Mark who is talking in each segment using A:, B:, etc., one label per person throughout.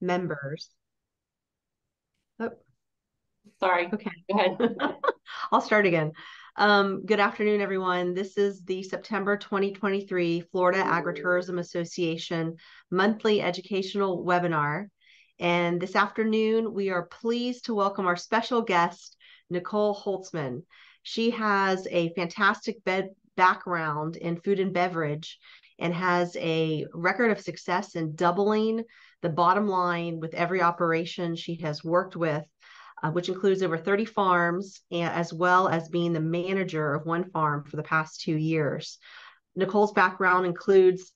A: members. Oh,
B: Sorry,
A: okay.
B: go ahead.
A: I'll start again. Good afternoon, everyone. This is the September 2023 Florida Agritourism Association monthly educational webinar. And this afternoon, we are pleased to welcome our special guest, Nicole Holtzman. She has a fantastic background in food and beverage and has a record of success in doubling the bottom line with every operation she has worked with, which includes over 30 farms, as well as being the manager of one farm for the past 2 years. Nicole's background includes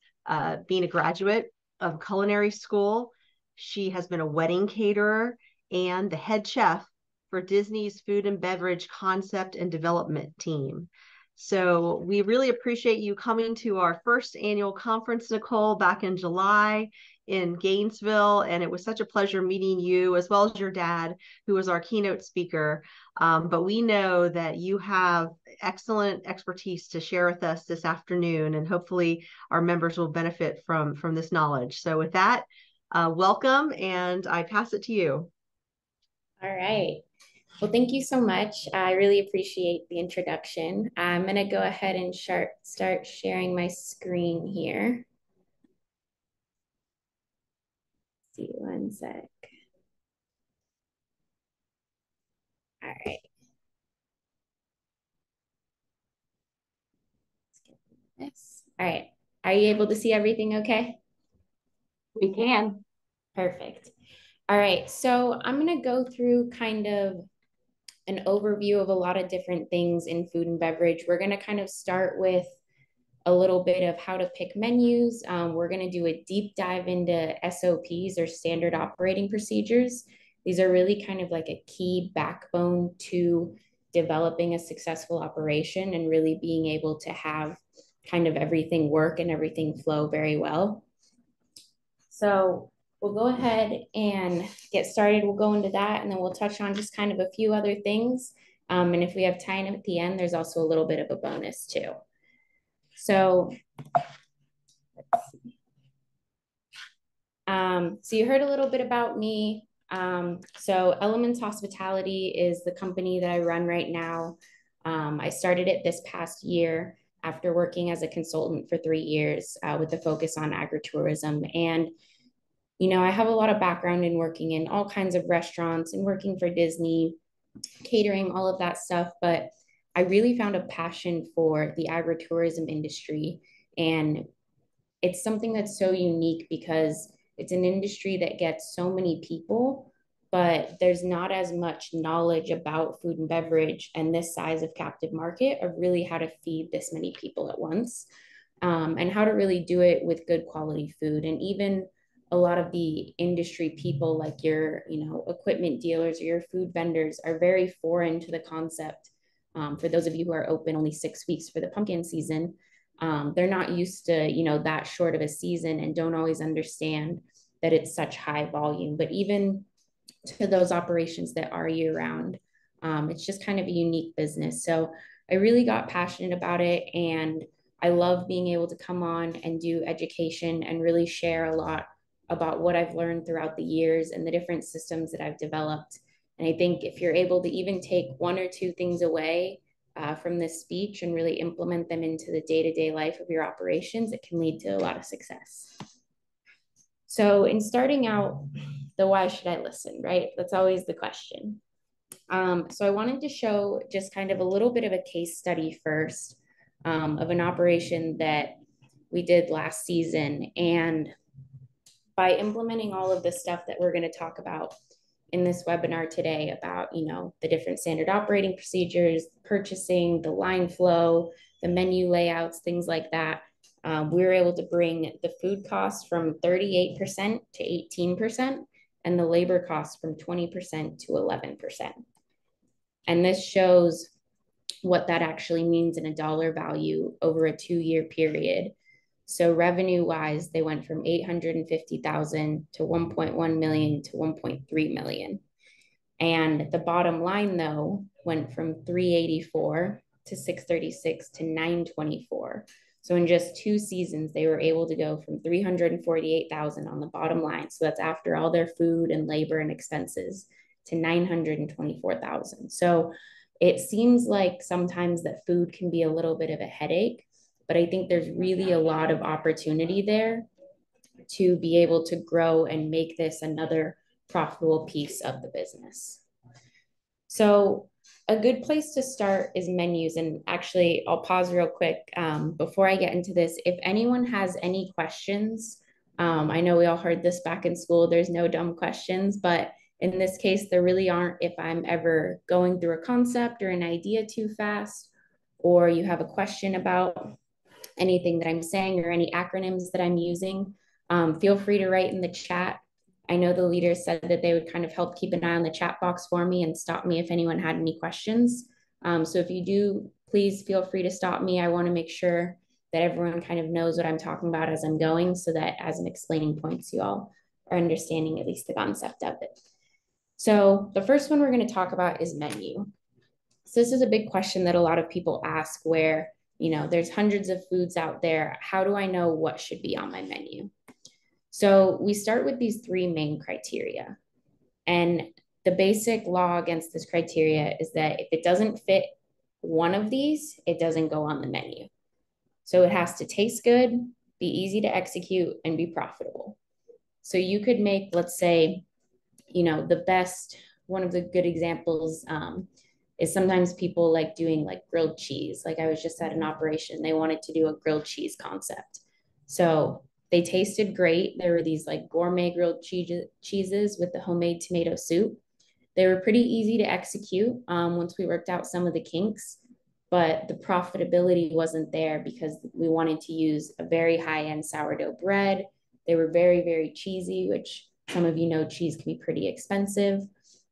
A: being a graduate of culinary school. She has been a wedding caterer and the head chef for Disney's food and beverage concept and development team. So we really appreciate you coming to our first annual conference, Nicole, back in July in Gainesville. And it was such a pleasure meeting you, as well as your dad, who was our keynote speaker. But we know that you have excellent expertise to share with us this afternoon, and hopefully our members will benefit from this knowledge. So with that, welcome, and I pass it to you.
C: All right. Well, thank you so much. I really appreciate the introduction. I'm going to go ahead and start sharing my screen here. See one sec. All right. This. All right. Are you able to see everything okay?
B: We can.
C: Perfect. All right. So I'm going to go through kind of an overview of a lot of different things in food and beverage. We're going to kind of start with a little bit of how to pick menus. We're going to do a deep dive into SOPs, or standard operating procedures. These are really kind of like a key backbone to developing a successful operation and really being able to have kind of everything work and everything flow very well. So we'll go ahead and get started. We'll go into that, and then we'll touch on just kind of a few other things. And if we have time at the end, there's also a little bit of a bonus too. So, so you heard a little bit about me. So Elements Hospitality is the company that I run right now. I started it this past year after working as a consultant for 3 years with a focus on agritourism. And, you know, I have a lot of background in working in all kinds of restaurants and working for Disney, catering, all of that stuff. But I really found a passion for the agritourism industry. And it's something that's so unique because it's an industry that gets so many people, but there's not as much knowledge about food and beverage and this size of captive market of really how to feed this many people at once, and how to really do it with good quality food. And even a lot of the industry people, like your, you know, equipment dealers or your food vendors, are very foreign to the concept. For those of you who are open only 6 weeks for the pumpkin season, they're not used to, you know, that short of a season and don't always understand that it's such high volume. But even to those operations that are year round, it's just kind of a unique business. So I really got passionate about it, and I love being able to come on and do education and really share a lot about what I've learned throughout the years and the different systems that I've developed. And I think if you're able to even take one or two things away from this speech and really implement them into the day-to-day life of your operations, it can lead to a lot of success. So in starting out, the why should I listen, right? That's always the question. So I wanted to show just kind of a little bit of a case study first, of an operation that we did last season. And by implementing all of the stuff that we're going to talk about in this webinar today about, you know, the different standard operating procedures, purchasing, the line flow, the menu layouts, things like that, we were able to bring the food costs from 38% to 18%, and the labor costs from 20% to 11%. And this shows what that actually means in a dollar value over a 2-year period. So revenue wise, they went from 850,000 to 1.1 million to 1.3 million. And the bottom line though went from 384 to 636 to 924. So in just 2 seasons, they were able to go from 348,000 on the bottom line. So that's after all their food and labor and expenses to 924,000. So it seems like sometimes that food can be a little bit of a headache, but I think there's really a lot of opportunity there to be able to grow and make this another profitable piece of the business. So a good place to start is menus. And actually, I'll pause real quick before I get into this. If anyone has any questions, I know we all heard this back in school, there's no dumb questions, but in this case, there really aren't. If I'm ever going through a concept or an idea too fast, or you have a question about anything that I'm saying or any acronyms that I'm using, feel free to write in the chat. I know the leaders said that they would kind of help keep an eye on the chat box for me and stop me if anyone had any questions. So if you do, please feel free to stop me. I want to make sure that everyone kind of knows what I'm talking about as I'm going, so that as I'm explaining points, you all are understanding at least the concept of it. So the first one we're going to talk about is menu. So this is a big question that a lot of people ask, where, you know, there's hundreds of foods out there. How do I know what should be on my menu? So we start with these three main criteria. And the basic law against this criteria is that if it doesn't fit one of these, it doesn't go on the menu. So it has to taste good, be easy to execute, and be profitable. So you could make, let's say, you know, the best, one of the good examples is sometimes people like doing like grilled cheese. Like I was just at an operation, they wanted to do a grilled cheese concept. So they tasted great. There were these like gourmet grilled cheeses with the homemade tomato soup. They were pretty easy to execute once we worked out some of the kinks, but the profitability wasn't there because we wanted to use a very high-end sourdough bread. They were very, very cheesy, which some of you know cheese can be pretty expensive.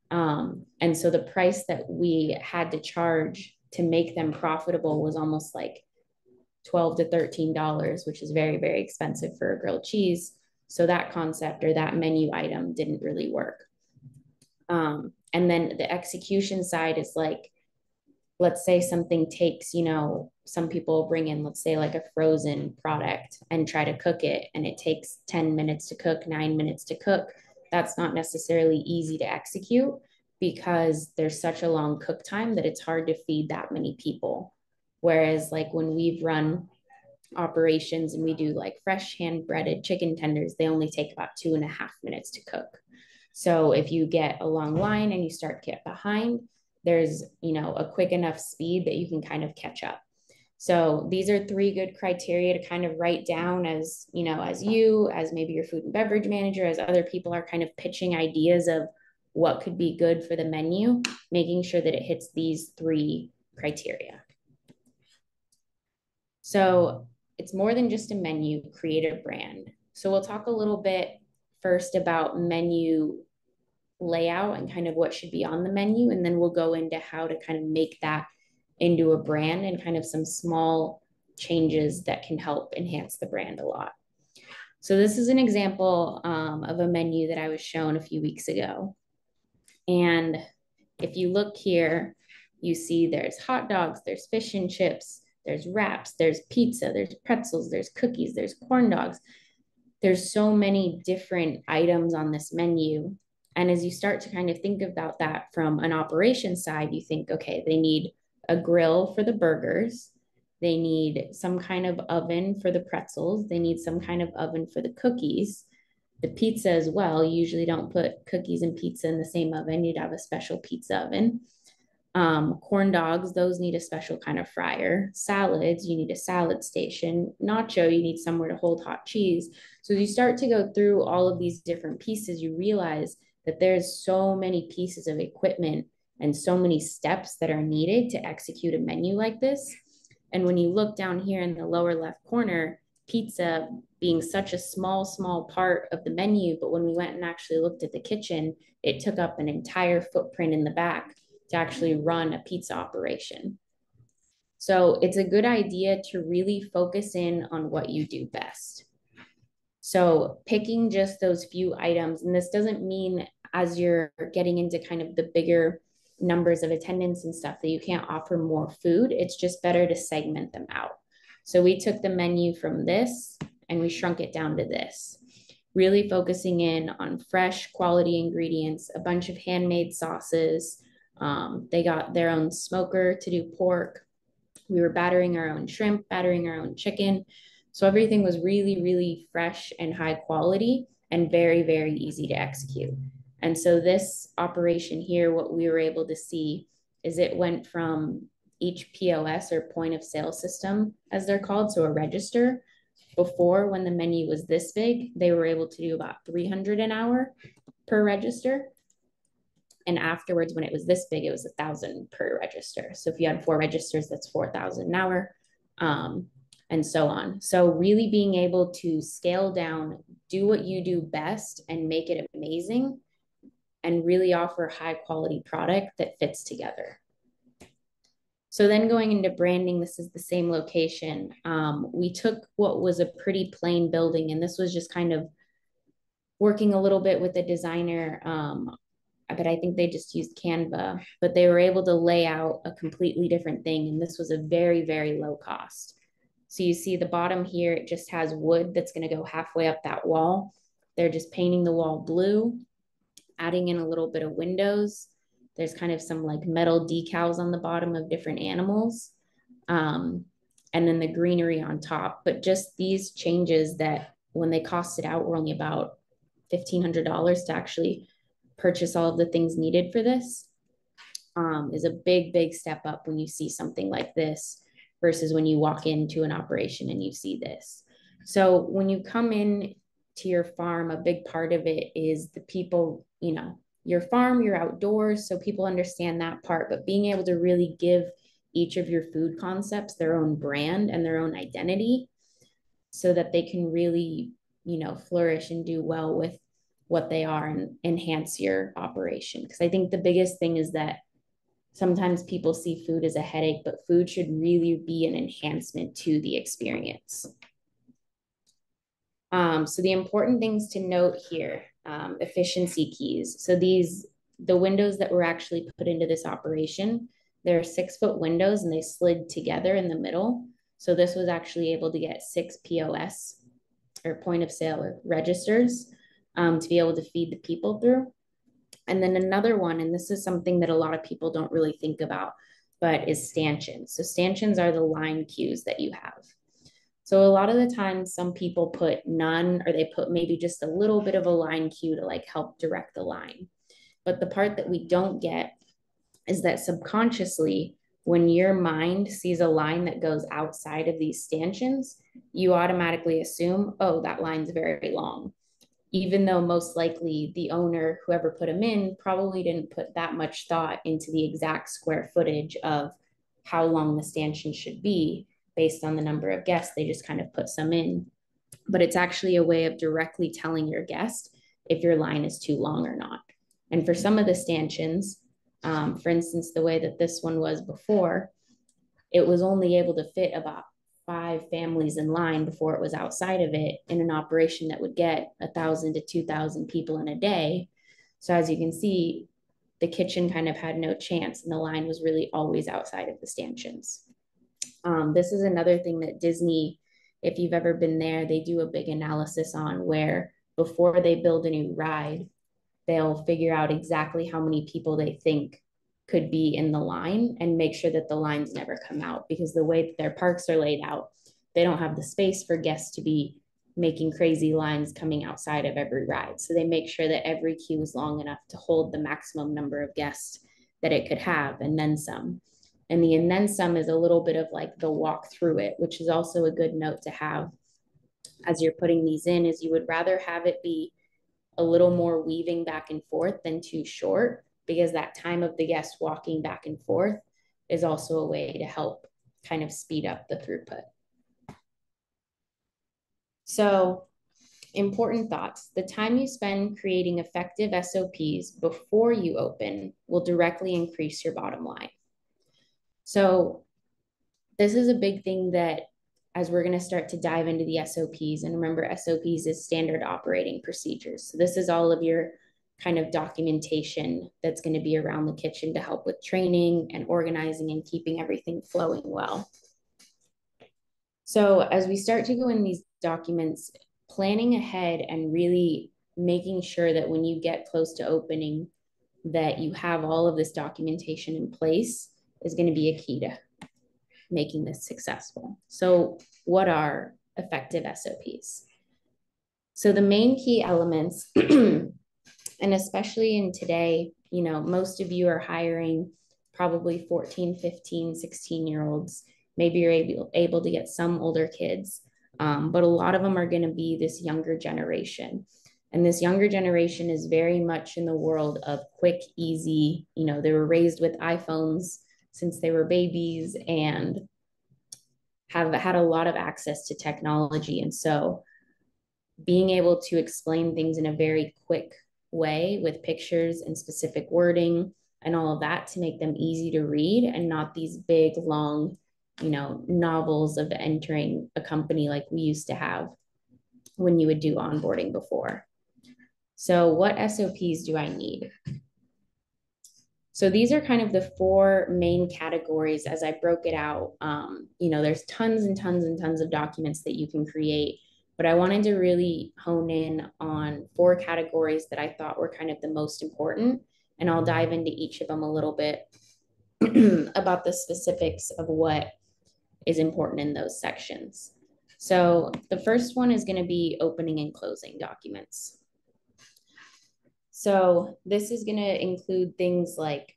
C: And so the price that we had to charge to make them profitable was almost like $12 to $13, which is very, very expensive for a grilled cheese. So that concept or that menu item didn't really work. And then the execution side is like, let's say something takes, you know, some people bring in, let's say like a frozen product and try to cook it, and it takes 10 minutes to cook, 9 minutes to cook. That's not necessarily easy to execute because there's such a long cook time that it's hard to feed that many people. Whereas like when we've run operations and we do like fresh hand breaded chicken tenders, they only take about 2.5 minutes to cook. So if you get a long line and you start to get behind, there's, you know, a quick enough speed that you can kind of catch up. So these are three good criteria to kind of write down as, you know, as you, as maybe your food and beverage manager, as other people are kind of pitching ideas of what could be good for the menu, making sure that it hits these three criteria. So it's more than just a menu, create a brand. So we'll talk a little bit first about menu layout and kind of what should be on the menu. And then we'll go into how to kind of make that into a brand and kind of some small changes that can help enhance the brand a lot. So this is an example of a menu that I was shown a few weeks ago. And if you look here, you see there's hot dogs, there's fish and chips, there's wraps, there's pizza, there's pretzels, there's cookies, there's corn dogs. There's so many different items on this menu. And as you start to kind of think about that from an operations side, you think, okay, they need a grill for the burgers. They need some kind of oven for the pretzels. They need some kind of oven for the cookies. The pizza as well. You usually don't put cookies and pizza in the same oven. You'd have a special pizza oven. Corn dogs, those need a special kind of fryer. Salads, you need a salad station. Nacho, you need somewhere to hold hot cheese. So as you start to go through all of these different pieces, you realize that there's so many pieces of equipment and so many steps that are needed to execute a menu like this. And when you look down here in the lower left corner, pizza being such a small part of the menu, but when we went and actually looked at the kitchen, it took up an entire footprint in the back to actually run a pizza operation. So it's a good idea to really focus in on what you do best. So picking just those few items, and this doesn't mean as you're getting into kind of the bigger numbers of attendance and stuff that you can't offer more food. It's just better to segment them out. So we took the menu from this and we shrunk it down to this, really focusing in on fresh quality ingredients, a bunch of handmade sauces. They got their own smoker to do pork. We were battering our own shrimp, battering our own chicken. So everything was really, really fresh and high quality and very, very easy to execute. And so this operation here, what we were able to see is it went from each POS or point of sale system, as they're called, so a register. Before, when the menu was this big, they were able to do about 300 an hour per register. And afterwards, when it was this big, it was 1,000 per register. So if you had 4 registers, that's 4,000 an hour, and so on. So really being able to scale down, do what you do best and make it amazing, and really offer high quality product that fits together. So then going into branding, this is the same location. We took what was a pretty plain building, and this was just kind of working a little bit with the designer, but I think they just used Canva, but they were able to lay out a completely different thing. And this was a very, very low cost. So you see the bottom here, it just has wood that's going to go halfway up that wall. They're just painting the wall blue, adding in a little bit of windows. There's kind of some like metal decals on the bottom of different animals. And then the greenery on top. But just these changes that when they costed out were only about $1,500 to actually purchase all of the things needed for this, is a big, big step up when you see something like this versus when you walk into an operation and you see this. So when you come in to your farm, a big part of it is the people, you know, your farm, you're outdoors, so people understand that part, but being able to really give each of your food concepts their own brand and their own identity so that they can really, you know, flourish and do well with what they are and enhance your operation. Because I think the biggest thing is that sometimes people see food as a headache, but food should really be an enhancement to the experience. So the important things to note here, efficiency keys. So the windows that were actually put into this operation, they're 6-foot windows and they slid together in the middle. So this was actually able to get 6 POS or point of sale or registers to be able to feed the people through. And then another one, and this is something that a lot of people don't really think about, but is stanchions. So stanchions are the line queues that you have. So a lot of the time, some people put none, or they put maybe just a little bit of a line queue to like help direct the line. But the part that we don't get is that subconsciously, when your mind sees a line that goes outside of these stanchions, you automatically assume, oh, that line's very long. Even though most likely the owner, whoever put them in, probably didn't put that much thought into the exact square footage of how long the stanchion should be based on the number of guests. They just kind of put some in. But it's actually a way of directly telling your guest if your line is too long or not. And for some of the stanchions, for instance, the way that this one was before, it was only able to fit about 5 families in line before it was outside of it in an operation that would get 1,000 to 2,000 people in a day. So as you can see, the kitchen kind of had no chance and the line was really always outside of the stanchions. This is another thing that Disney, if you've ever been there, they do a big analysis on where before they build a new ride, they'll figure out exactly how many people they think could be in the line and make sure that the lines never come out, because the way that their parks are laid out, they don't have the space for guests to be making crazy lines coming outside of every ride. So they make sure that every queue is long enough to hold the maximum number of guests that it could have, and then some. And then some is a little bit of like the walk through it, which is also a good note to have as you're putting these in, is you would rather have it be a little more weaving back and forth than too short, because that time of the guest walking back and forth is also a way to help kind of speed up the throughput. So important thoughts. The time you spend creating effective SOPs before you open will directly increase your bottom line. So this is a big thing that as we're going to start to dive into the SOPs, and remember SOPs is standard operating procedures. So this is all of your kind of documentation that's going to be around the kitchen to help with training and organizing and keeping everything flowing well. So as we start to go in these documents, planning ahead and really making sure that when you get close to opening, that you have all of this documentation in place is going to be a key to making this successful. So what are effective SOPs? So the main key elements, and especially in today, you know, most of you are hiring probably 14, 15, 16-year-olds. Maybe you're able to get some older kids, but a lot of them are going to be this younger generation. And this younger generation is very much in the world of quick, easy, you know, they were raised with iPhones since they were babies and have had a lot of access to technology. And so being able to explain things in a very quick way with pictures and specific wording and all of that to make them easy to read and not these big, long, you know, novels of entering a company like we used to have when you would do onboarding before. So what SOPs do I need? So these are kind of the four main categories as I broke it out. You know, there's tons and tons and tons of documents that you can create, but I wanted to really hone in on four categories that I thought were kind of the most important. And I'll dive into each of them a little bit about the specifics of what is important in those sections. So the first one is going to be opening and closing documents. So this is going to include things like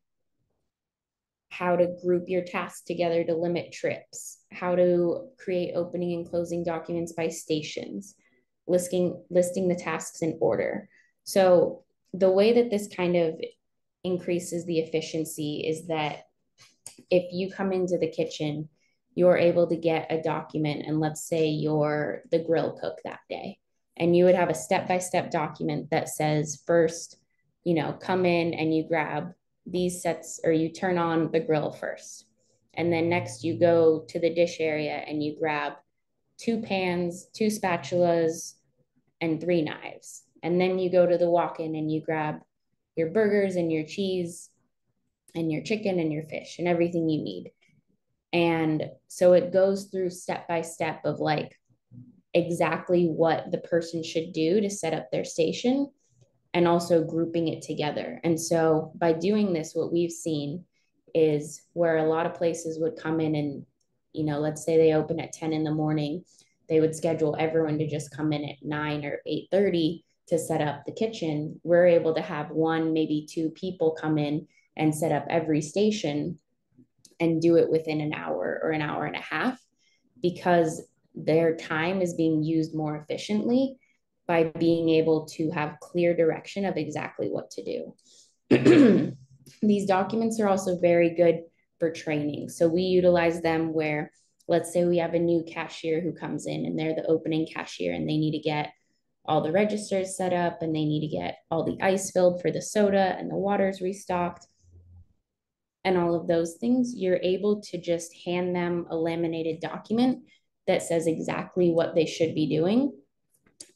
C: how to group your tasks together to limit trips, how to create opening and closing documents by stations, listing the tasks in order. So the way that this kind of increases the efficiency is that if you come into the kitchen, you're able to get a document, and let's say you're the grill cook that day, and you would have a step-by-step document that says first, you know, come in and you grab these sets, or you turn on the grill first. And then next you go to the dish area and you grab 2 pans, 2 spatulas, and 3 knives. And then you go to the walk-in and you grab your burgers and your cheese and your chicken and your fish and everything you need. And so it goes through step by step of like exactly what the person should do to set up their station and also grouping it together. And so by doing this, what we've seen is where a lot of places would come in and, you know, let's say they open at 10 in the morning, they would schedule everyone to just come in at 9 or 8:30 to set up the kitchen. We're able to have 1, maybe 2 people come in and set up every station and do it within an hour or an hour and a half because their time is being used more efficiently by being able to have clear direction of exactly what to do. These documents are also very good for training. So we utilize them where, let's say we have a new cashier who comes in and they're the opening cashier and they need to get all the registers set up and they need to get all the ice filled for the soda and the water's restocked and all of those things. You're able to just hand them a laminated document that says exactly what they should be doing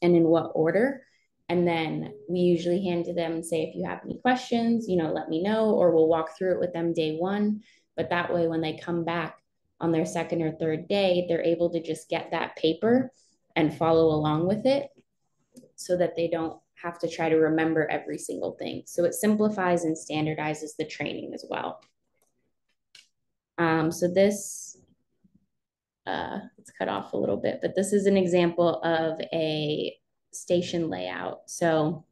C: and in what order. And then we usually hand to them and say, if you have any questions, you know, let me know, or we'll walk through it with them day 1. But that way, when they come back on their 2nd or 3rd day, they're able to just get that paper and follow along with it so that they don't have to try to remember every single thing. So it simplifies and standardizes the training as well. So this, it's cut off a little bit, but this is an example of a station layout. So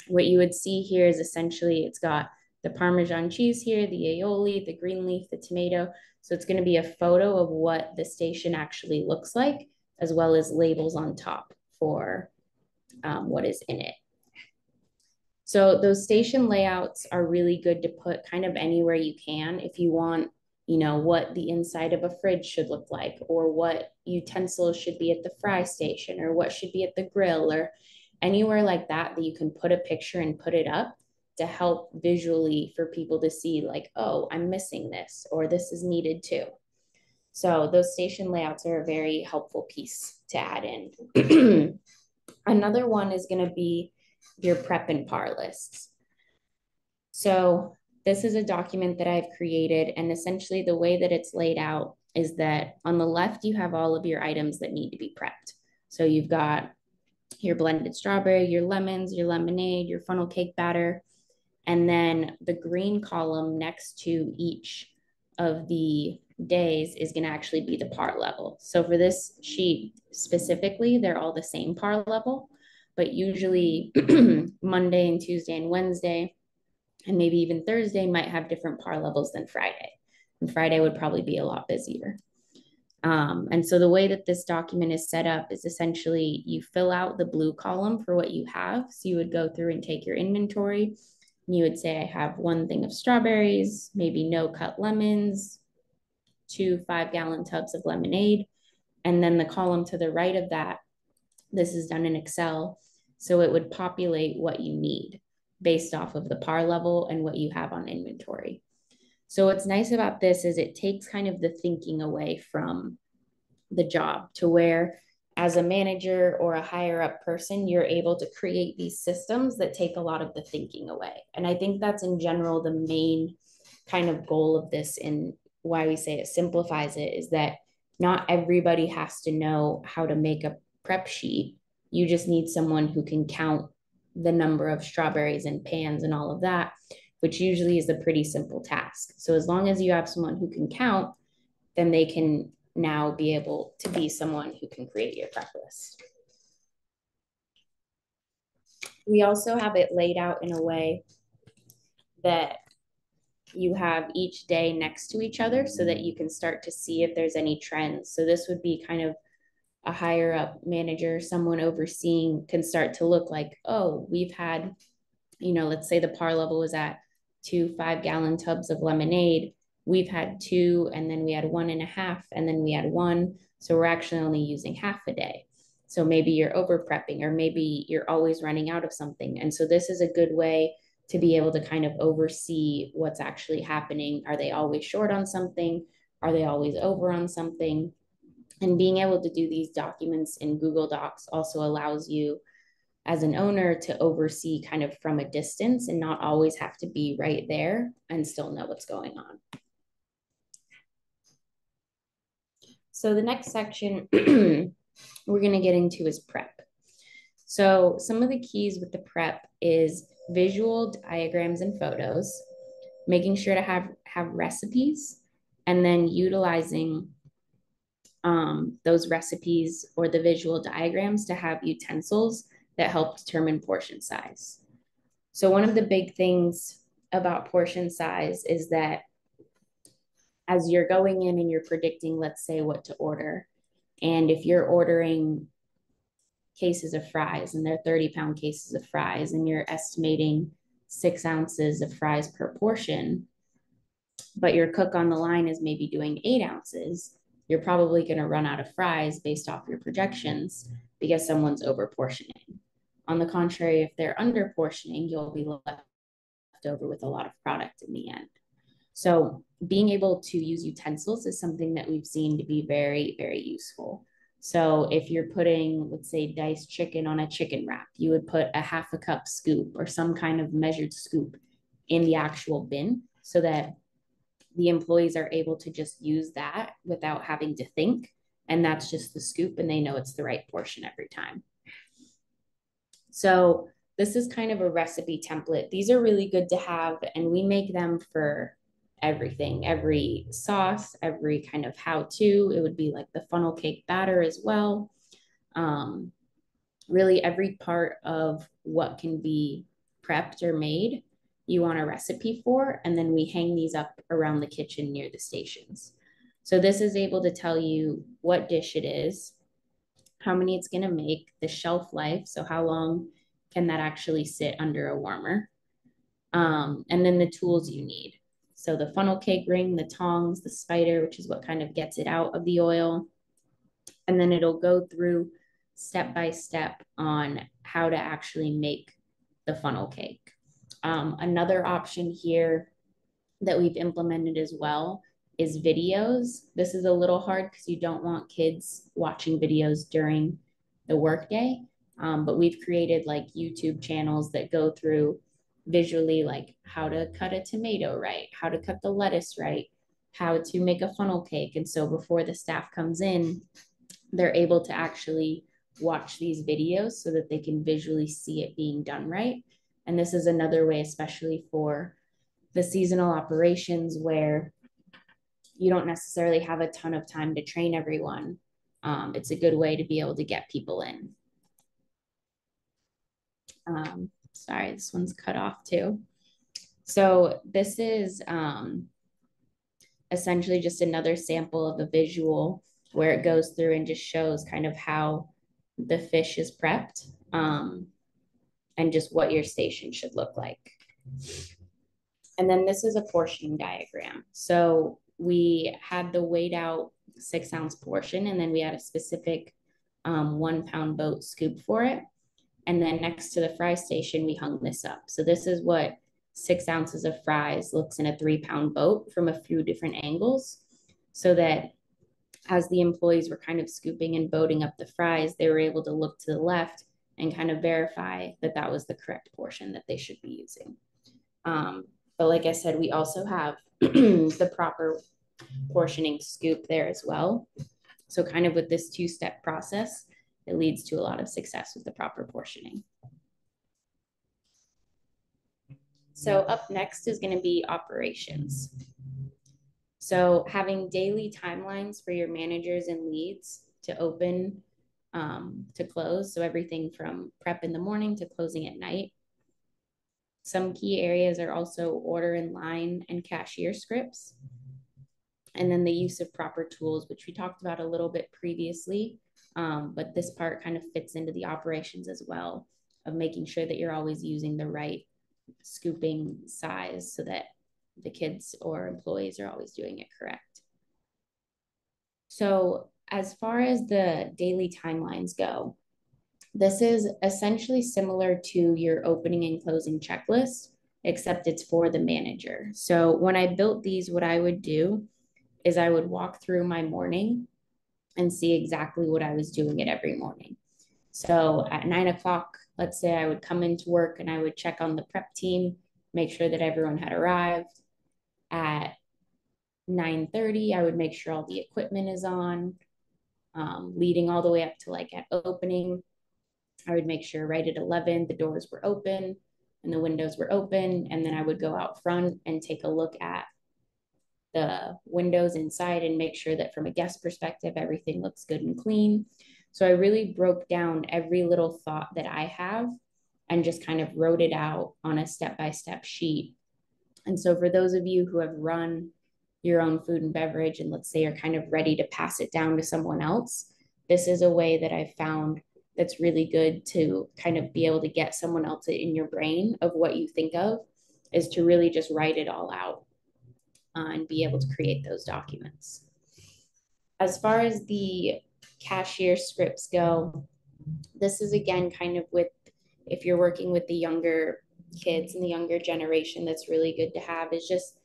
C: what you would see here is essentially it's got the Parmesan cheese here, the aioli, the green leaf, the tomato. So it's going to be a photo of what the station actually looks like, as well as labels on top for what is in it. So those station layouts are really good to put kind of anywhere you can if you want, you know, what the inside of a fridge should look like, or what utensils should be at the fry station, or what should be at the grill, or anywhere like that that you can put a picture and put it up to help visually for people to see like, oh, I'm missing this, or this is needed too. So those station layouts are a very helpful piece to add in. Another one is going to be your prep and par lists. So this is a document that I've created, and essentially the way that it's laid out is that on the left, you have all of your items that need to be prepped. So you've got your blended strawberry, your lemons, your lemonade, your funnel cake batter. And then the green column next to each of the days is going to actually be the par level. So for this sheet specifically, they're all the same par level, but usually Monday and Tuesday and Wednesday, and maybe even Thursday might have different par levels than Friday. And Friday would probably be a lot busier. And so the way that this document is set up is essentially you fill out the blue column for what you have. So you would go through and take your inventory. And you would say, I have 1 thing of strawberries, maybe no cut lemons, 2 5-gallon tubs of lemonade. And then the column to the right of that, this is done in Excel. So it would populate what you need based off of the par level and what you have on inventory. So what's nice about this is it takes kind of the thinking away from the job to where as a manager or a higher up person, you're able to create these systems that take a lot of the thinking away. And I think that's in general the main kind of goal of this, and why we say it simplifies it, is that not everybody has to know how to make a prep sheet. You just need someone who can count the number of strawberries and pans and all of that, which usually is a pretty simple task. So as long as you have someone who can count, then they can now be able to be someone who can create your prep list. We also have it laid out in a way that you have each day next to each other so that you can start to see if there's any trends. So this would be kind of a higher up manager, someone overseeing, can start to look like, oh, we've had, let's say the par level was at 2 5-gallon tubs of lemonade. We've had 2, and then we had 1.5, and then we had 1. So we're actually only using half a day. So maybe you're over prepping, or maybe you're always running out of something. And so this is a good way to be able to kind of oversee what's actually happening. Are they always short on something? Are they always over on something? And being able to do these documents in Google Docs also allows you as an owner to oversee kind of from a distance and not always have to be right there and still know what's going on. So the next section we're going to get into is prep. So some of the keys with the prep is visual diagrams and photos, making sure to have recipes, and then utilizing those recipes or the visual diagrams to have utensils that help determine portion size. So one of the big things about portion size is that as you're going in and you're predicting, let's say, what to order, and if you're ordering cases of fries and they're 30-pound cases of fries and you're estimating 6 ounces of fries per portion, but your cook on the line is maybe doing 8 ounces, you're probably going to run out of fries based off your projections because someone's over portioning. On the contrary, if they're under portioning, you'll be left over with a lot of product in the end. So being able to use utensils is something that we've seen to be very, very useful. So if you're putting, let's say, diced chicken on a chicken wrap, you would put a 1/2 cup scoop or some kind of measured scoop in the actual bin so that the employees are able to just use that without having to think. And that's just the scoop, and they know it's the right portion every time. So this is kind of a recipe template. These are really good to have, and we make them for everything, every sauce, every kind of how-to. It would be like the funnel cake batter as well. Really every part of what can be prepped or made, you want a recipe for, and then we hang these up around the kitchen near the stations. So this is able to tell you what dish it is, how many it's going to make, the shelf life, so how long can that actually sit under a warmer, and then the tools you need. So the funnel cake ring, the tongs, the spider, which is what kind of gets it out of the oil. And then it'll go through step by step on how to actually make the funnel cake. Another option here that we've implemented as well is videos. This is a little hard because you don't want kids watching videos during the workday, but we've created like YouTube channels that go through visually like how to cut a tomato right, how to cut the lettuce right, how to make a funnel cake. And so before the staff comes in, they're able to actually watch these videos so that they can visually see it being done right. And this is another way, especially for the seasonal operations where you don't necessarily have a ton of time to train everyone. It's a good way to be able to get people in. Sorry, this one's cut off too. So this is essentially just another sample of a visual where it goes through and just shows kind of how the fish is prepped and just what your station should look like. And then this is a portioning diagram. So we had the weighed out 6-ounce portion, and then we had a specific 1 pound boat scoop for it. And then next to the fry station, we hung this up. So this is what 6 ounces of fries looks in a 3 pound boat from a few different angles, so that as the employees were kind of scooping and boating up the fries, they were able to look to the left and kind of verify that that was the correct portion that they should be using. But like I said, we also have the proper portioning scoop there as well. So kind of with this 2-step process, it leads to a lot of success with the proper portioning. So up next is going to be operations. So having daily timelines for your managers and leads to open to close. So everything from prep in the morning to closing at night. Some key areas are also order in line and cashier scripts. And then the use of proper tools, which we talked about a little bit previously, but this part kind of fits into the operations as well, of making sure that you're always using the right scooping size so that the kids or employees are always doing it correct. So as far as the daily timelines go, this is essentially similar to your opening and closing checklist, except it's for the manager. So when I built these, what I would do is I would walk through my morning and see exactly what I was doing at every morning. So at 9 o'clock, let's say I would come into work and I would check on the prep team, make sure that everyone had arrived. At 9:30, I would make sure all the equipment is on, leading all the way up to like at opening. I would make sure right at 11, the doors were open and the windows were open. And then I would go out front and take a look at the windows inside and make sure that from a guest perspective, everything looks good and clean. So I really broke down every little thought that I have and just kind of wrote it out on a step-by-step sheet. And so for those of you who have run your own food and beverage, and let's say you're kind of ready to pass it down to someone else, this is a way that I've found that's really good to kind of be able to get someone else in your brain of what you think of, is to really just write it all out and be able to create those documents. As far as the cashier scripts go, this is again kind of with, if you're working with the younger kids and the younger generation, that's really good to have, is just,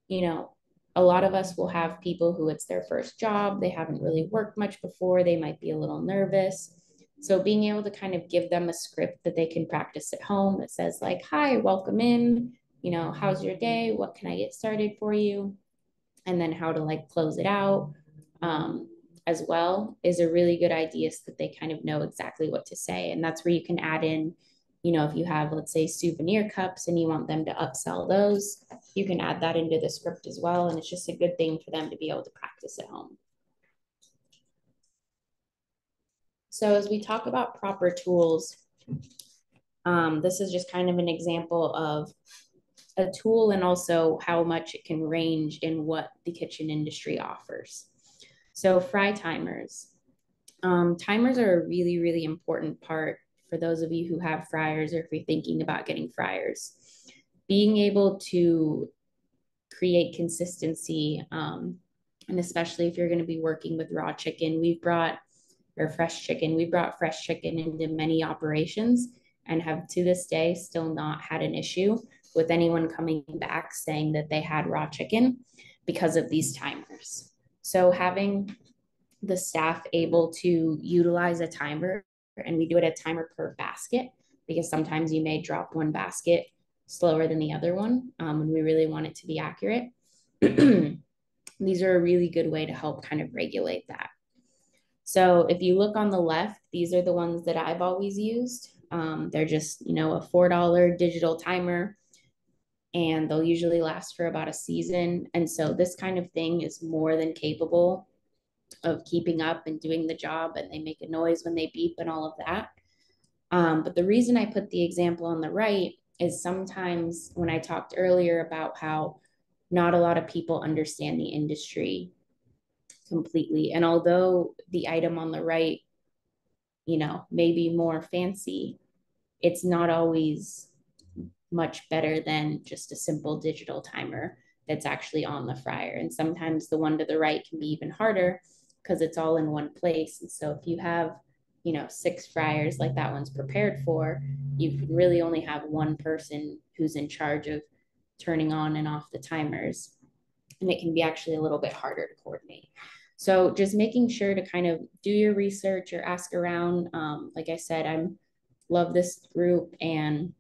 C: you know, a lot of us will have people who it's their first job, they haven't really worked much before, they might be a little nervous. So being able to kind of give them a script that they can practice at home that says like, hi, welcome in, you know, how's your day? What can I get started for you? And then how to like close it out as well is a really good idea so that they kind of know exactly what to say. And that's where you can add in, you know, if you have, let's say, souvenir cups and you want them to upsell those, you can add that into the script as well. And it's just a good thing for them to be able to practice at home. So as we talk about proper tools, this is just kind of an example of a tool and also how much it can range in what the kitchen industry offers. So fry timers. Timers are a really, really important part for those of you who have fryers or if you're thinking about getting fryers. Being able to create consistency, and especially if you're going to be working with raw chicken, we've brought fresh chicken into many operations and have to this day still not had an issue with anyone coming back saying that they had raw chicken because of these timers. So having the staff able to utilize a timer, and we do it a timer per basket because sometimes you may drop one basket slower than the other one, and we really want it to be accurate. These are a really good way to help kind of regulate that. So if you look on the left, these are the ones that I've always used. They're just, a $4 digital timer, and they'll usually last for about a season. And so this kind of thing is more than capable of keeping up and doing the job, and they make a noise when they beep and all of that. But the reason I put the example on the right is sometimes when I talked earlier about how not a lot of people understand the industry completely. And although the item on the right, may be more fancy, it's not always much better than just a simple digital timer that's actually on the fryer. And sometimes the one to the right can be even harder because it's all in one place. And so if you have, 6 fryers like that one's prepared for, you can really only have one person who's in charge of turning on and off the timers. And it can be actually a little bit harder to coordinate. So just making sure to kind of do your research or ask around. Like I said, love this group, and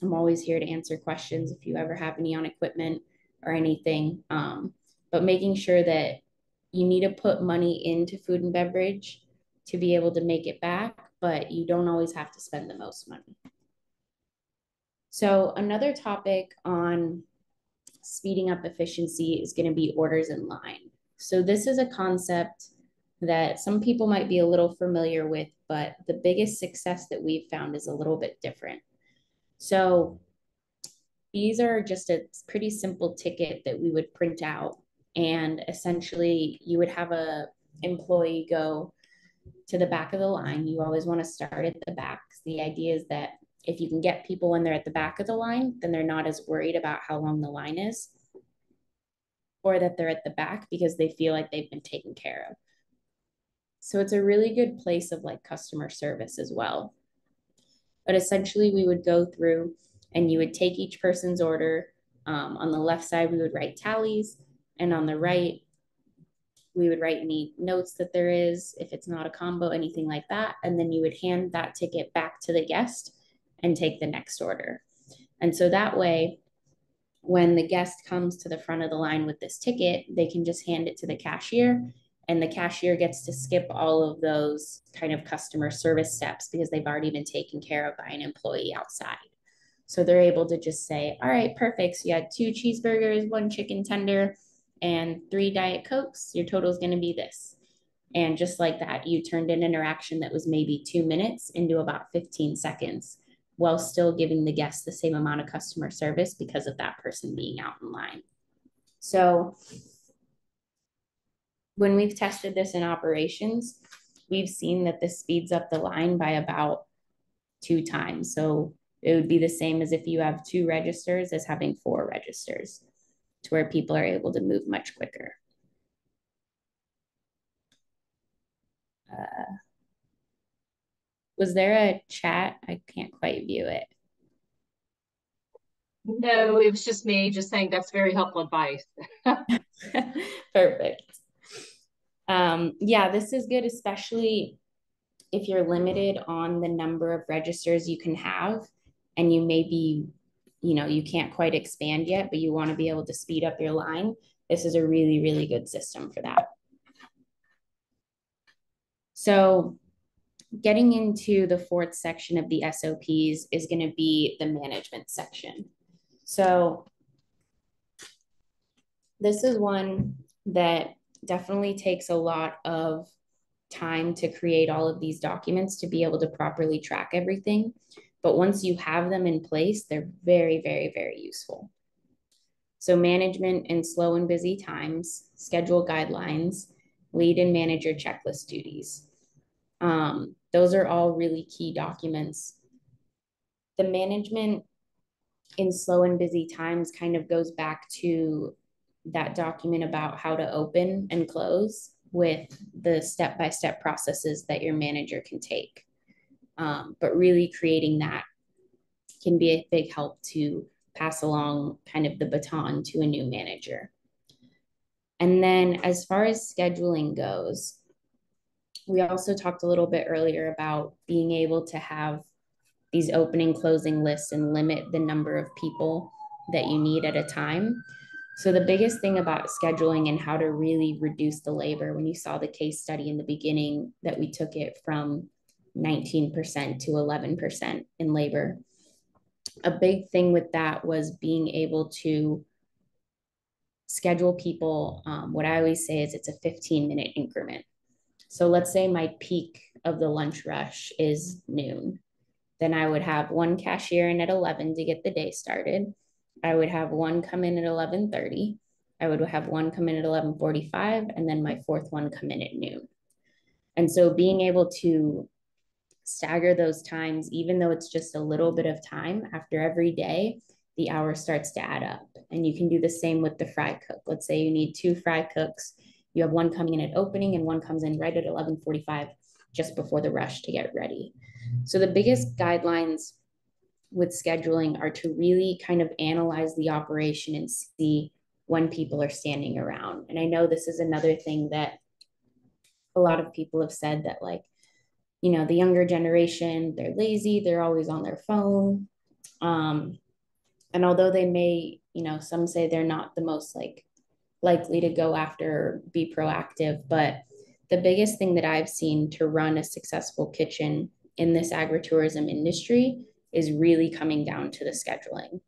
C: I'm always here to answer questions if you ever have any on equipment or anything. But making sure that you need to put money into food and beverage to be able to make it back, but you don't always have to spend the most money. So another topic on speeding up efficiency is going to be orders in line. So this is a concept that some people might be a little familiar with, but the biggest success that we've found is a little bit different. So these are just a pretty simple ticket that we would print out, and essentially you would have a employee go to the back of the line. You always want to start at the back. The idea is that if you can get people when they're at the back of the line, then they're not as worried about how long the line is, or that they're at the back because they feel like they've been taken care of. So it's a really good place of like customer service as well. But essentially we would go through and you would take each person's order. On the left side, we would write tallies, and on the right, we would write any notes that there is, if it's not a combo, anything like that. And then you would hand that ticket back to the guest and take the next order. And so that way, when the guest comes to the front of the line with this ticket, they can just hand it to the cashier, and the cashier gets to skip all of those kind of customer service steps because they've already been taken care of by an employee outside. So they're able to just say, all right, perfect. So you had 2 cheeseburgers, 1 chicken tender, and 3 Diet Cokes. Your total is going to be this. And just like that, you turned an interaction that was maybe 2 minutes into about 15 seconds, while still giving the guests the same amount of customer service because of that person being out in line. So when we've tested this in operations, we've seen that this speeds up the line by about 2 times. So it would be the same as if you have 2 registers as having 4 registers, to where people are able to move much quicker. Was there a chat? I can't quite view it.
B: No, it was just me just saying that's very helpful advice.
C: Perfect. Yeah, this is good, especially if you're limited on the number of registers you can have, and you maybe, you can't quite expand yet, but you want to be able to speed up your line. This is a really, really good system for that. So getting into the 4th section of the SOPs is going to be the management section. So this is one that definitely takes a lot of time to create all of these documents to be able to properly track everything. But once you have them in place, they're very, very, very useful. So management in slow and busy times, schedule guidelines, lead and manager checklist duties. Those are all really key documents. The management in slow and busy times kind of goes back to that document about how to open and close with the step-by-step processes that your manager can take. But really creating that can be a big help to pass along kind of the baton to a new manager. And then as far as scheduling goes, we also talked a little bit earlier about being able to have these opening closing lists and limit the number of people that you need at a time. So the biggest thing about scheduling and how to really reduce the labor, when you saw the case study in the beginning that we took it from 19% to 11% in labor, a big thing with that was being able to schedule people. What I always say is it's a 15-minute increment. So let's say my peak of the lunch rush is noon. Then I would have one cashier in at 11 to get the day started. I would have one come in at 11:30. I would have one come in at 11:45, and then my fourth one come in at noon. And so being able to stagger those times, even though it's just a little bit of time after every day, the hour starts to add up. And you can do the same with the fry cook. Let's say you need 2 fry cooks. You have one coming in at opening and one comes in right at 11:45, just before the rush to get ready. So the biggest guidelines with scheduling are to really kind of analyze the operation and see when people are standing around. And I know this is another thing that a lot of people have said, that like, you know, the younger generation, they're lazy, they're always on their phone. And although they may, you know, some say they're not the most like likely to go after, be proactive, but the biggest thing that I've seen to run a successful kitchen in this agritourism industry is really coming down to the scheduling.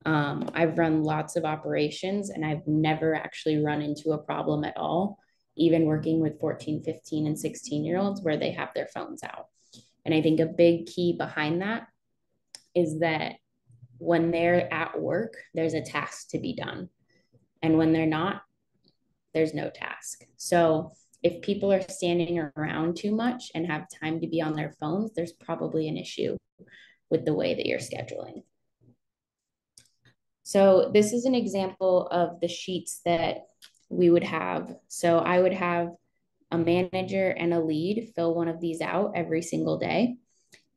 C: I've run lots of operations and I've never actually run into a problem at all, even working with 14, 15, and 16-year-olds where they have their phones out. And I think a big key behind that is that when they're at work, there's a task to be done. And when they're not, there's no task. So if people are standing around too much and have time to be on their phones, there's probably an issue with the way that you're scheduling. So this is an example of the sheets that we would have. So I would have a manager and a lead fill one of these out every single day.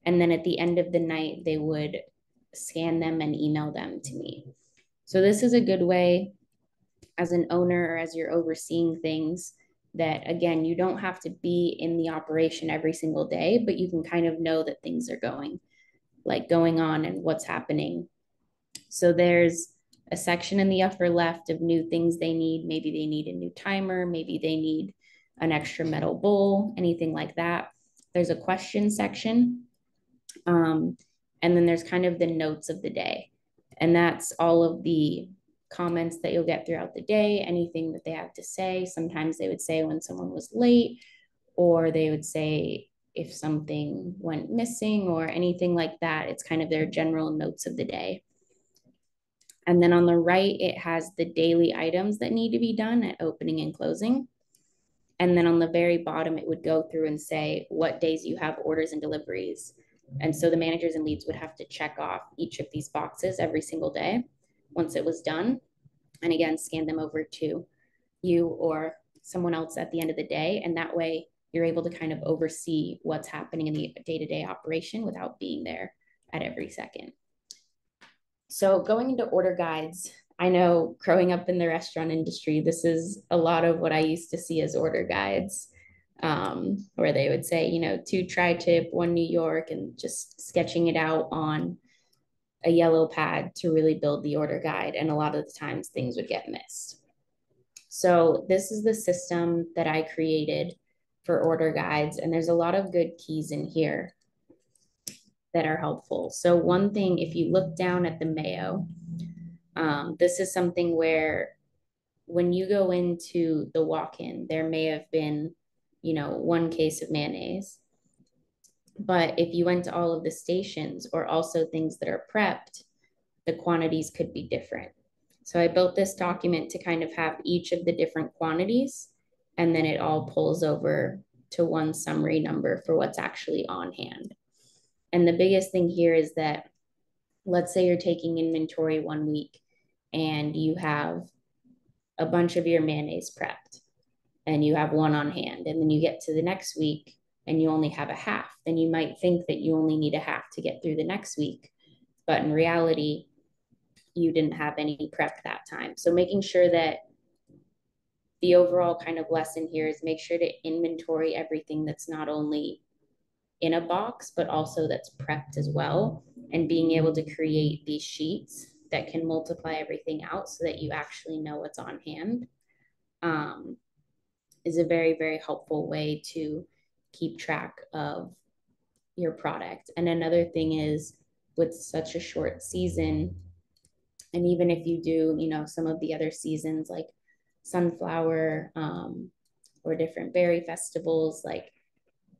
C: And then at the end of the night, they would scan them and email them to me. So this is a good way as an owner or as you're overseeing things that, again, you don't have to be in the operation every single day, but you can kind of know that things are going on and what's happening. So there's a section in the upper left of new things they need. Maybe they need a new timer, maybe they need an extra metal bowl, anything like that. There's a question section. And then there's kind of the notes of the day. And that's all of the comments that you'll get throughout the day, anything that they have to say. Sometimes they would say when someone was late, or they would say if something went missing or anything like that. It's kind of their general notes of the day. And then on the right, it has the daily items that need to be done at opening and closing. And then on the very bottom, it would go through and say what days you have orders and deliveries. And so the managers and leads would have to check off each of these boxes every single day once it was done. And again, scan them over to you or someone else at the end of the day. And that way you're able to kind of oversee what's happening in the day-to-day operation without being there at every second. So going into order guides, I know growing up in the restaurant industry, this is a lot of what I used to see as order guides, where they would say, you know, 2 tri-tip, 1 New York, and just sketching it out on a yellow pad to really build the order guide. And a lot of the times things would get missed. So this is the system that I created for order guides. And there's a lot of good keys in here that are helpful. So one thing, if you look down at the mayo, this is something where when you go into the walk-in, there may have been, you know, 1 case of mayonnaise. But if you went to all of the stations or also things that are prepped, the quantities could be different. So I built this document to kind of have each of the different quantities, and then it all pulls over to one summary number for what's actually on hand. And the biggest thing here is that, let's say you're taking inventory 1 week and you have a bunch of your mayonnaise prepped and you have 1 on hand, and then you get to the next week and you only have a half, then you might think that you only need a half to get through the next week. But in reality, you didn't have any prep that time. So making sure that the overall kind of lesson here is make sure to inventory everything that's not only in a box, but also that's prepped as well. And being able to create these sheets that can multiply everything out so that you actually know what's on hand, is a very, very helpful way to keep track of your product. And another thing is, with such a short season, and even if you do, you know, some of the other seasons like sunflower, or different berry festivals, like,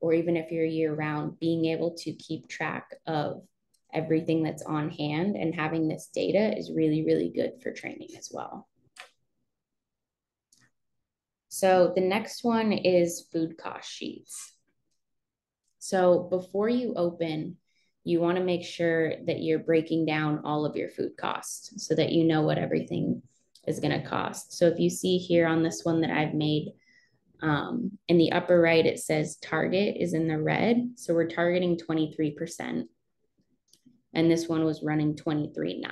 C: or even if you're year round, being able to keep track of everything that's on hand and having this data is really, really good for training as well. So the next one is food cost sheets. So before you open, you want to make sure that you're breaking down all of your food costs so that you know what everything is going to cost. So if you see here on this one that I've made, in the upper right, it says target is in the red. So we're targeting 23%. And this one was running 23.9.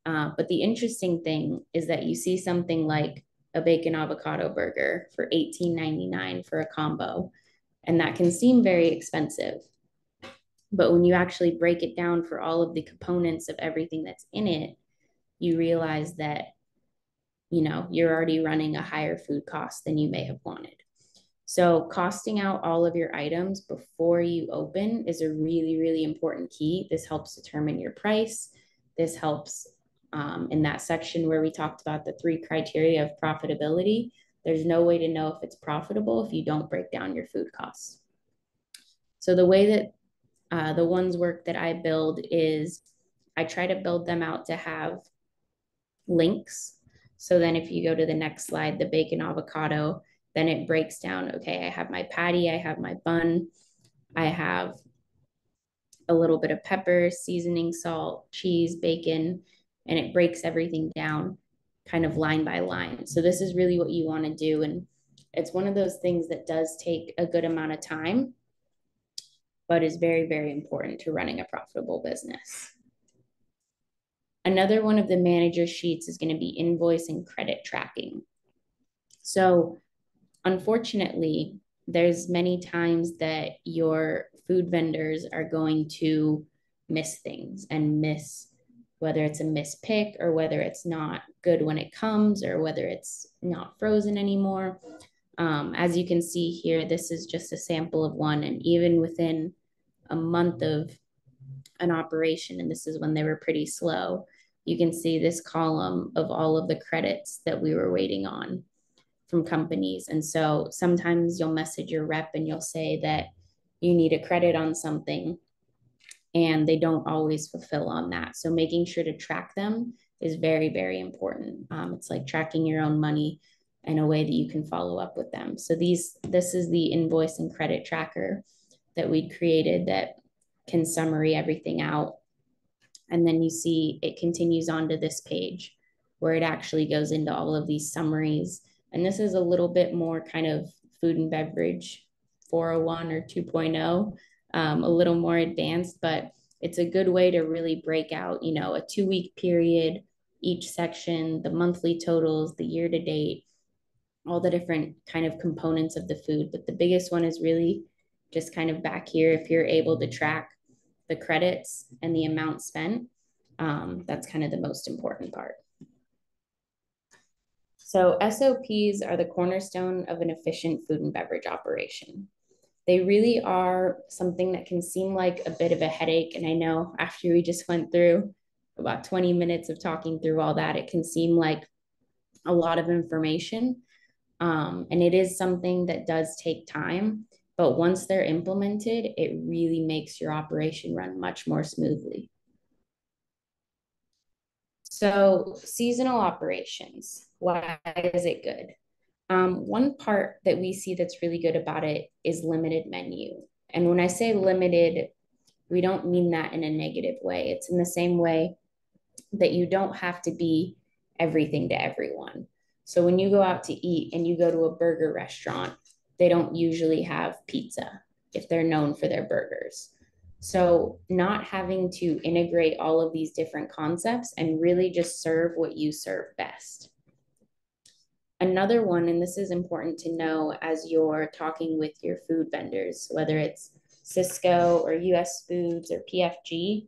C: But the interesting thing is that you see something like a bacon avocado burger for $18.99 for a combo. And that can seem very expensive. But when you actually break it down for all of the components of everything that's in it, you realize that, you know, you're already running a higher food cost than you may have wanted. So costing out all of your items before you open is a really, really important key. This helps determine your price. This helps in that section where we talked about the 3 criteria of profitability. There's no way to know if it's profitable if you don't break down your food costs. So the way that the ones work that I build is I try to build them out to have links. So then if you go to the next slide, the bacon avocado, then it breaks down, okay, I have my patty, I have my bun, I have a little bit of pepper, seasoning, salt, cheese, bacon, and it breaks everything down kind of line by line. So this is really what you want to do. And it's one of those things that does take a good amount of time, but is very, very important to running a profitable business. Another one of the manager sheets is going to be invoice and credit tracking. So unfortunately, there's many times that your food vendors are going to miss things and miss, whether it's a mispick or whether it's not good when it comes or whether it's not frozen anymore. As you can see here, this is just a sample of one. And even within a month of an operation, and this is when they were pretty slow, you can see this column of all of the credits that we were waiting on from companies. And so sometimes you'll message your rep and you'll say that you need a credit on something, and they don't always fulfill on that. So making sure to track them is very, very important. It's like tracking your own money in a way that you can follow up with them. So this is the invoice and credit tracker that we created that can summary everything out. And then you see it continues on to this page where it actually goes into all of these summaries. And this is a little bit more kind of food and beverage 401 or 2.0, a little more advanced, but it's a good way to really break out, you know, a 2-week period, each section, the monthly totals, the year to date, all the different kind of components of the food. But the biggest one is really just kind of back here. If you're able to track the credits and the amount spent, that's kind of the most important part. So SOPs are the cornerstone of an efficient food and beverage operation. They really are something that can seem like a bit of a headache. And I know after we just went through about 20 minutes of talking through all that, it can seem like a lot of information. And it is something that does take time. But once they're implemented, it really makes your operation run much more smoothly. So seasonal operations, why is it good? One part that we see that's really good about it is limited menu. And when I say limited, we don't mean that in a negative way. It's in the same way that you don't have to be everything to everyone. So when you go out to eat and you go to a burger restaurant, they don't usually have pizza if they're known for their burgers. So not having to integrate all of these different concepts and really just serve what you serve best. Another one, and this is important to know as you're talking with your food vendors, whether it's Cisco or US Foods or PFG,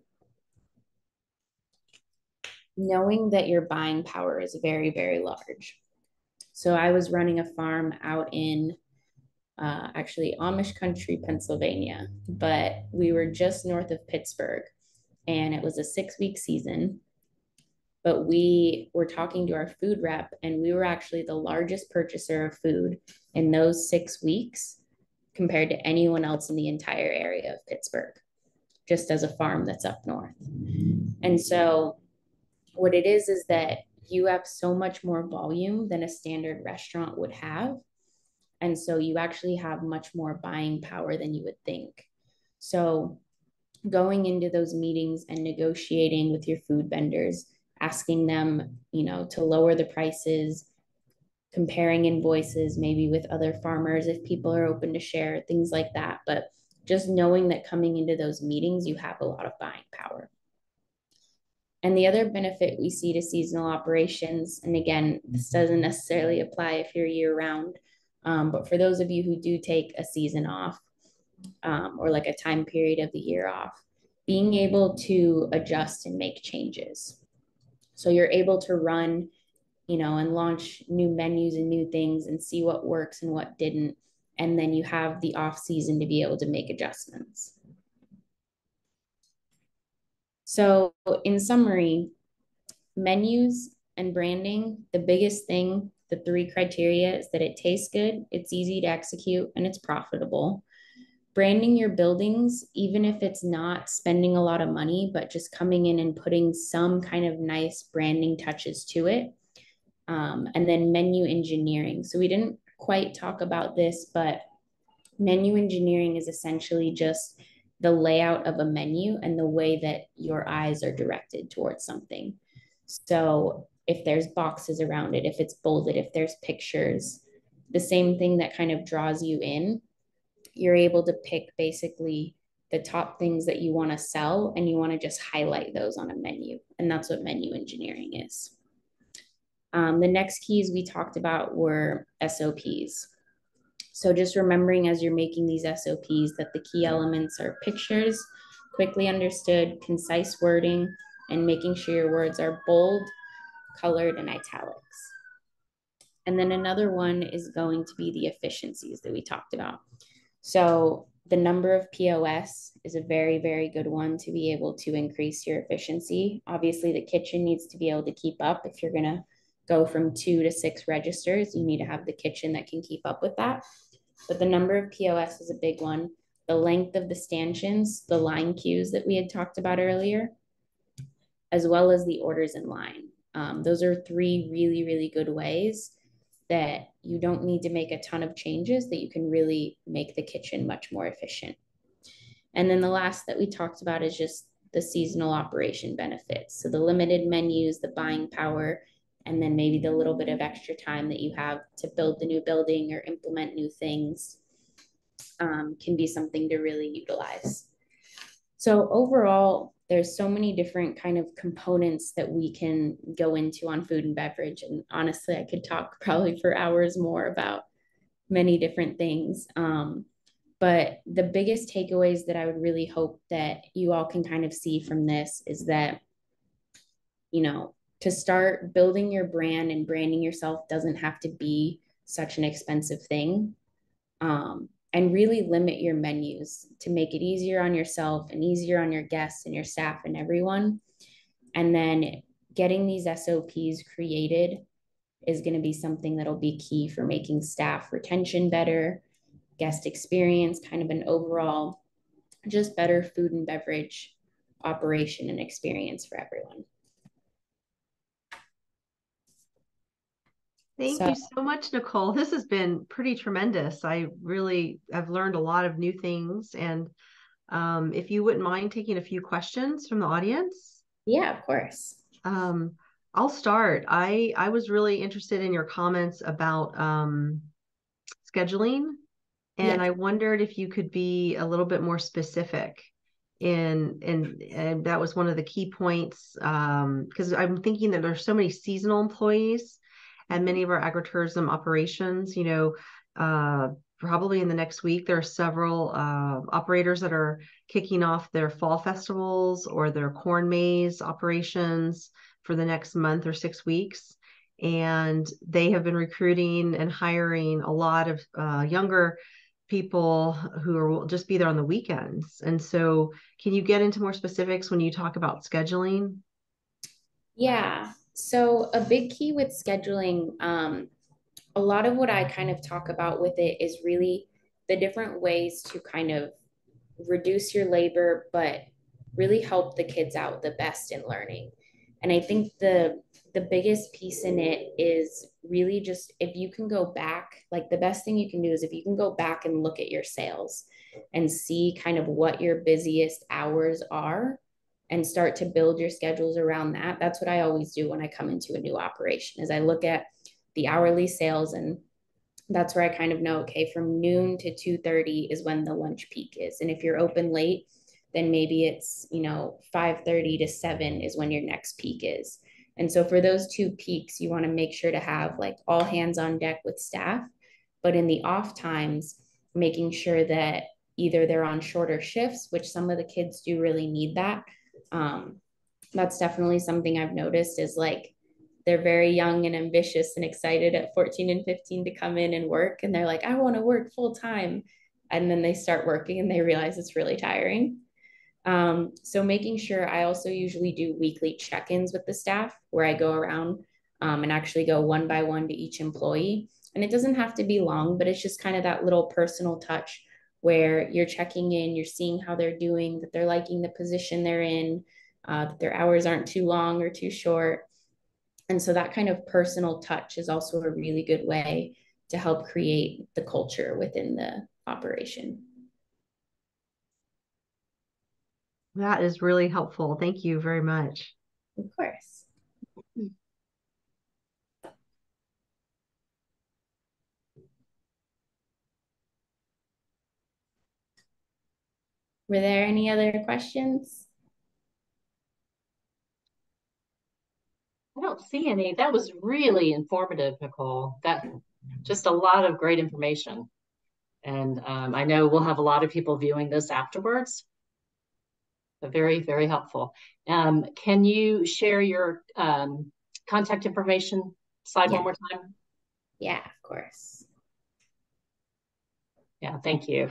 C: knowing that your buying power is very, very large. So I was running a farm out in actually Amish country, Pennsylvania, but we were just north of Pittsburgh, and it was a 6-week season. But we were talking to our food rep, and we were actually the largest purchaser of food in those 6 weeks compared to anyone else in the entire area of Pittsburgh, just as a farm that's up north. And so what it is that you have so much more volume than a standard restaurant would have. And so you actually have much more buying power than you would think. So going into those meetings and negotiating with your food vendors, asking them, to lower the prices, comparing invoices, maybe with other farmers, if people are open to share, things like that. But just knowing that coming into those meetings, you have a lot of buying power. And the other benefit we see to seasonal operations, and again, this doesn't necessarily apply if you're year round, but for those of you who do take a season off, or like a time period of the year off, being able to adjust and make changes. So you're able to run, and launch new menus and new things and see what works and what didn't. And then you have the off season to be able to make adjustments. So in summary, menus and branding, the biggest thing, the 3 criteria is that it tastes good, it's easy to execute, and it's profitable. Branding your buildings, even if it's not spending a lot of money, but just coming in and putting some kind of nice branding touches to it. And then menu engineering. So we didn't quite talk about this, but menu engineering is essentially just the layout of a menu and the way that your eyes are directed towards something. So if there's boxes around it, if it's bolded, if there's pictures, the same thing that kind of draws you in, you're able to pick basically the top things that you want to sell, and you want to just highlight those on a menu. And that's what menu engineering is. The next keys we talked about were SOPs. So just remembering as you're making these SOPs that the key elements are pictures, quickly understood, concise wording, and making sure your words are bold, colored, and italics. And then another one is going to be the efficiencies that we talked about. So the number of POS is a very, very good one to be able to increase your efficiency. Obviously, the kitchen needs to be able to keep up. If you're going to go from 2 to 6 registers, you need to have the kitchen that can keep up with that. But the number of POS is a big one. The length of the stanchions, the line queues that we had talked about earlier, as well as the orders in line. Those are 3 really, really good ways that you don't need to make a ton of changes, that you can really make the kitchen much more efficient. And then the last that we talked about is just the seasonal operation benefits. So the limited menus, the buying power, and then maybe the little bit of extra time that you have to build the new building or implement new things can be something to really utilize. So overall, there's so many different kind of components that we can go into on food and beverage. And honestly, I could talk probably for hours more about many different things. But the biggest takeaways that I would really hope that you all can kind of see from this is that, to start building your brand and branding yourself doesn't have to be such an expensive thing. And really limit your menus to make it easier on yourself and easier on your guests and your staff and everyone. And then getting these SOPs created is going to be something that'll be key for making staff retention better, guest experience, kind of an overall just better food and beverage operation and experience for everyone.
A: Thank you so much, Nicole. This has been pretty tremendous. I've learned a lot of new things. And if you wouldn't mind taking a few questions from the audience.
C: Yeah, of course.
A: I'll start. I was really interested in your comments about scheduling. And I wondered if you could be a little bit more specific. And that was one of the key points, because I'm thinking that there's so many seasonal employees and many of our agritourism operations. Probably in the next week, there are several operators that are kicking off their fall festivals or their corn maze operations for the next month or 6 weeks. And they have been recruiting and hiring a lot of younger people who will just be there on the weekends. And so can you get into more specifics when you talk about scheduling?
C: Yeah. So a big key with scheduling, a lot of what I kind of talk about with it is really the different ways to kind of reduce your labor, but really help the kids out the best in learning. And I think the biggest piece in it is really just if you can go back, like the best thing you can do is if you can go back and look at your sales and see kind of what your busiest hours are and start to build your schedules around that. That's what I always do when I come into a new operation is I look at the hourly sales, and that's where I kind of know, okay, from noon to 2:30 is when the lunch peak is. And if you're open late, then maybe it's, 5:30 to 7 is when your next peak is. And so for those two peaks, you want to make sure to have like all hands on deck with staff, but in the off times, making sure that either they're on shorter shifts, which some of the kids do really need that. That's definitely something I've noticed is like they're very young and ambitious and excited at 14 and 15 to come in and work. And they're like, I want to work full time. And then they start working and they realize it's really tiring. So making sure I also usually do weekly check-ins with the staff where I go around and actually go one by one to each employee. And it doesn't have to be long, but it's just kind of that little personal touch where you're checking in, you're seeing how they're doing, that they're liking the position they're in, that their hours aren't too long or too short. And so that kind of personal touch is also a really good way to help create the culture within the operation.
A: That is really helpful. Thank you very much.
C: Of course. Were there any other questions?
B: I don't see any. That was really informative, Nicole. That just a lot of great information. And I know we'll have a lot of people viewing this afterwards. But very, very helpful. Can you share your contact information slide one more time?
C: Yeah, of course.
B: Yeah, thank you.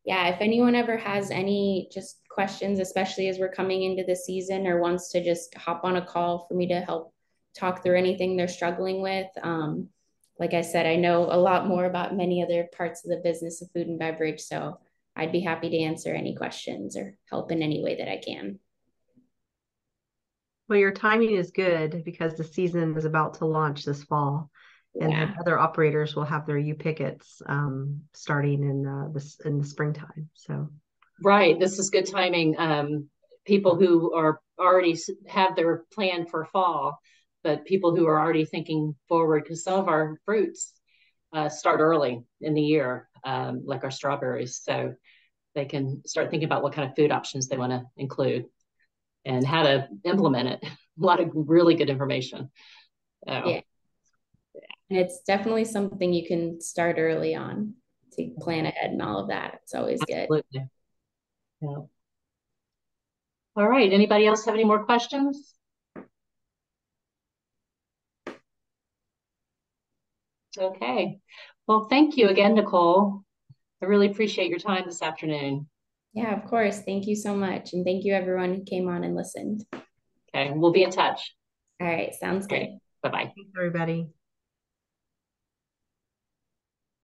C: Yeah, if anyone ever has any just questions, especially as we're coming into the season or wants to just hop on a call for me to help talk through anything they're struggling with. Like I said, I know a lot more about many other parts of the business of food and beverage. So I'd be happy to answer any questions or help in any way that I can.
A: Well, your timing is good because the season is about to launch this fall. And then other operators will have their U-pickets starting in the springtime. So,
B: right, this is good timing. People who are already have their plan for fall, but people who are already thinking forward, because some of our fruits start early in the year, like our strawberries, so they can start thinking about what kind of food options they want to include and how to implement it. A lot of really good information.
C: Yeah. And it's definitely something you can start early on to plan ahead and all of that. It's always
B: Absolutely.
C: good.
B: Yeah. All right. Anybody else have any more questions? Okay. Well, thank you again, Nicole. I really appreciate your time this afternoon.
C: Yeah, of course. Thank you so much. And thank you everyone who came on and listened.
B: Okay. We'll be in touch.
C: All right. Sounds good.
B: Bye-bye.
A: thanks, everybody.